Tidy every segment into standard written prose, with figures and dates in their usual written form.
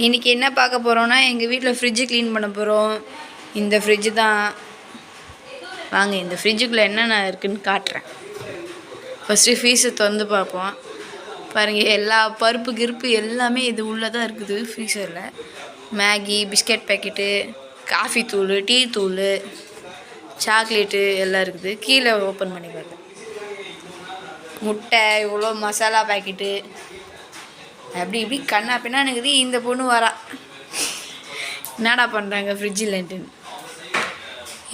இன்றைக்கி என்ன பார்க்க போகிறோன்னா எங்கள் வீட்டில் ஃப்ரிட்ஜு க்ளீன் பண்ண போகிறோம். இந்த ஃப்ரிட்ஜு தான். வாங்க இந்த ஃப்ரிட்ஜுக்குள்ளே என்னென்ன இருக்குதுன்னு காட்டுறேன். ஃபஸ்ட்டு ஃப்ரீஸை திறந்து பார்ப்போம். பாருங்கள், எல்லா பருப்பு கிருப்பு எல்லாமே இது உள்ளே தான் இருக்குது ஃப்ரீசரில். மேகி, பிஸ்கட் பேக்கெட்டு, காஃபி தூள், டீ தூள், சாக்லேட்டு எல்லாம் இருக்குது. கீழே ஓப்பன் பண்ணி பார்த்தேன். முட்டை, இவ்வளோ மசாலா பேக்கெட்டு, அப்படி இப்படி கண்ணா பின்னான்னு இருக்குது. இந்த பொண்ணு வரா, என்னடா பண்ணுறாங்க ஃப்ரிட்ஜில்ன்ட்டு.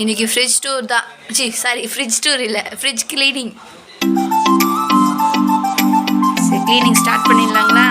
இன்றைக்கி ஃப்ரிட்ஜ் டூர் தான். ஃப்ரிட்ஜ் டூர் இல்லை, ஃப்ரிட்ஜ் க்ளீனிங். சரி, க்ளீனிங் ஸ்டார்ட் பண்ணிடலாங்களா?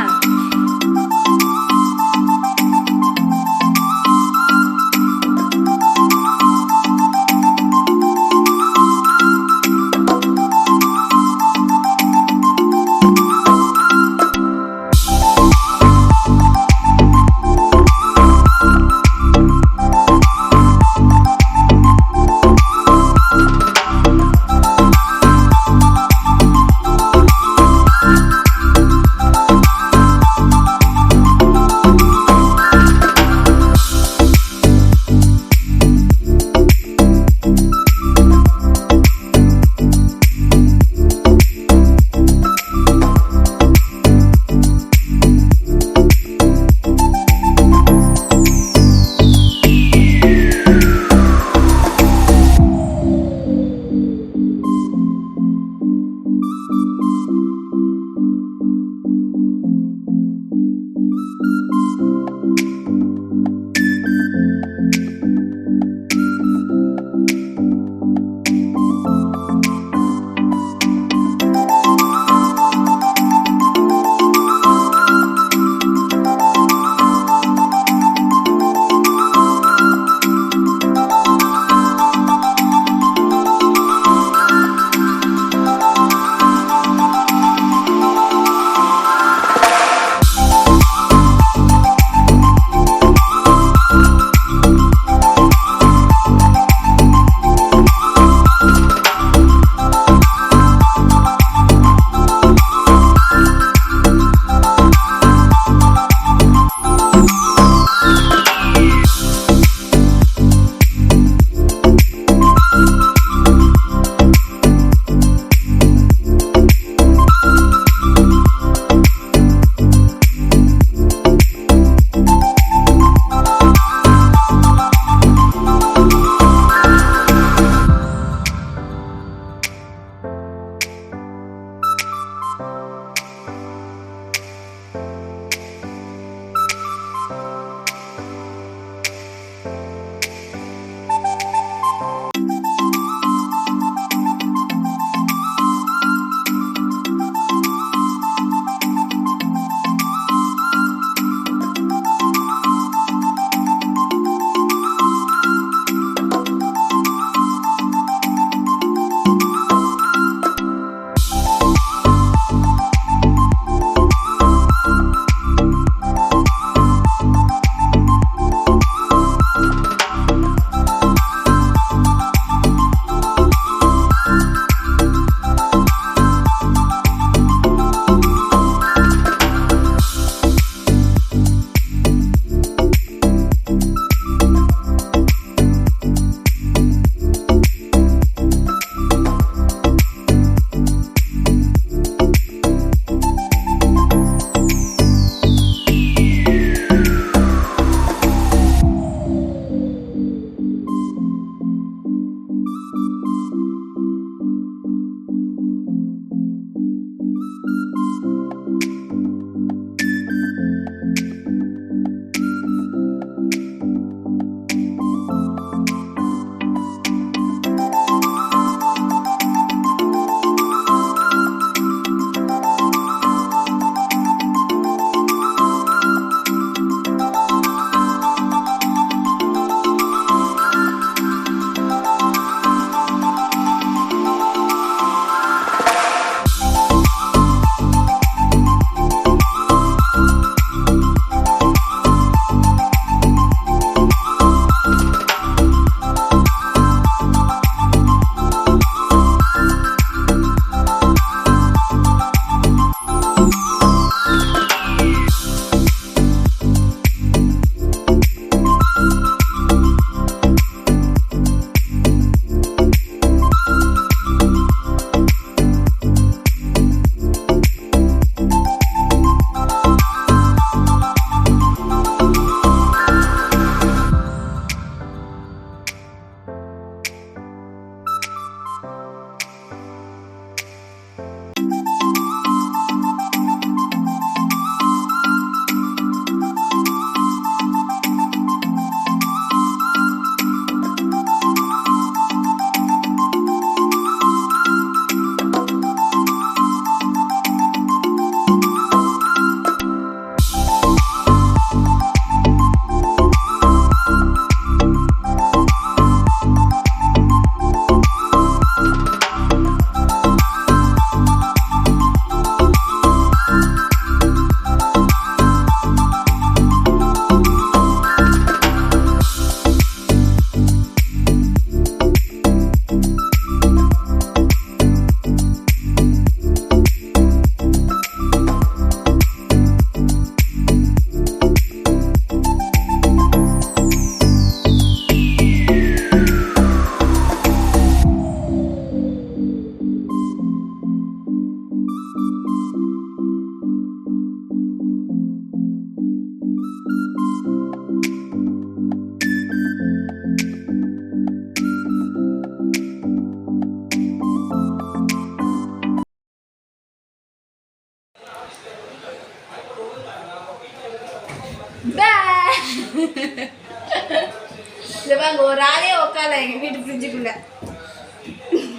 ஒரு ஆளே உட்கால எங்கள் வீட்டு ஃப்ரிட்ஜுக்குள்ளே.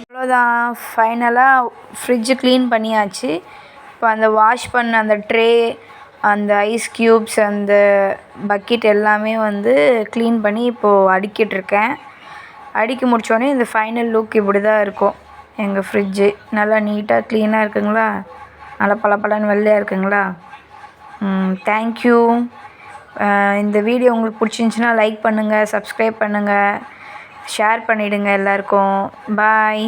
அவ்வளோதான், ஃபைனலாக ஃப்ரிட்ஜு க்ளீன் பண்ணியாச்சு. இப்போ அந்த வாஷ் பண்ண அந்த ட்ரே, அந்த ஐஸ் க்யூப்ஸ், அந்த பக்கெட் எல்லாமே வந்து க்ளீன் பண்ணி இப்போது அடுக்கிட்டுருக்கேன். அடுக்கி முடித்தோடனே இந்த ஃபைனல் லுக் இப்படி தான் இருக்கும். எங்கள் ஃப்ரிட்ஜு நல்லா நீட்டாக க்ளீனாக இருக்குங்களா, நல்லா பளபளன்னு வெள்ளையாக இருக்குங்களா. தேங்க்யூ. இந்த வீடியோ உங்களுக்கு பிடிச்சிருந்துச்சின்னா லைக் பண்ணுங்கள், சப்ஸ்கிரைப் பண்ணுங்கள், ஷேர் பண்ணிவிடுங்க எல்லாருக்கும். பாய்.